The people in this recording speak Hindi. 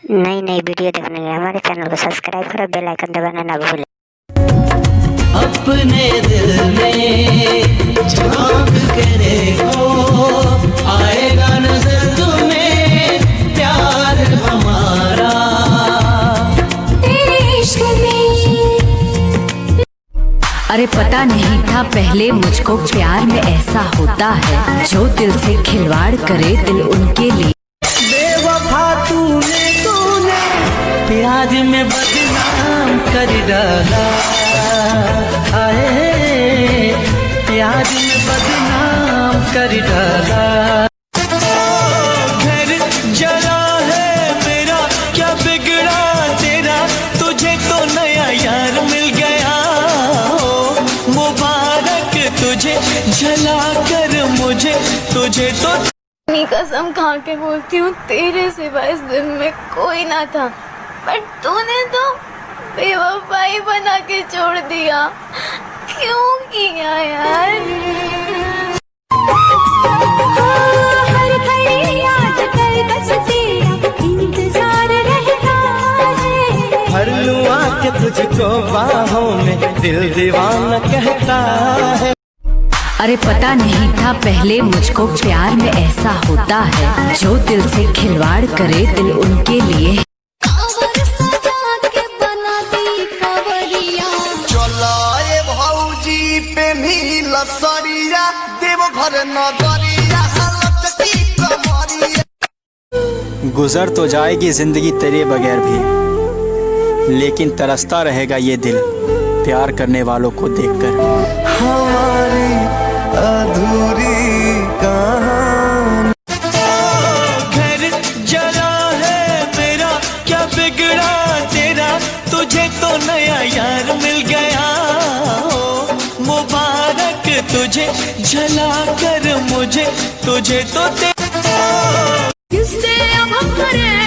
नई नई वीडियो देखने के लिए हमारे चैनल को सब्सक्राइब करो, बेल आइकन दबाना ना भूलें। अपने दिल में झांक के देखो, आएगा नजर तुम्हें प्यार हमारा। इश्क में अरे पता नहीं था पहले मुझको प्यार में ऐसा होता है, जो दिल से खिलवाड़ करे दिल उनके लिए। बेवफा तूने प्यार में बदनाम कर डाला, आए प्यार में बदनाम कर डाला। घर जला है मेरा, क्या बिगड़ा तेरा, तुझे तो नया यार मिल गया। मुबारक तुझे जला कर मुझे, तुझे तो अपनी कसम खा के बोलती हूँ, तेरे सिवा इस दिन में कोई ना था, पर तूने तो बेवफाई बना के छोड़ दिया। क्यों किया यार? हर घड़ी याद कर बस तेरा इंतजार रहता है। भर लूं आके तुझको बाहों में, दिल दीवाना कहता है। अरे पता नहीं था पहले मुझको प्यार में ऐसा होता है, जो दिल से खिलवाड़ करे दिल उनके लिए। भौजी पे नीला सरिया देव घर नगरिया, हालत की कमरिया। गुजर तो जाएगी जिंदगी तेरे बगैर भी, लेकिन तरसता रहेगा ये दिल प्यार करने वालों को देखकर। हमारी अधूरी कहानी। घर जला है मेरा, क्या बिगड़ा तेरा, तुझे तो नया यार मिल गया। मुबारक तुझे जला कर मुझे, तुझे तो किससे अब हम करें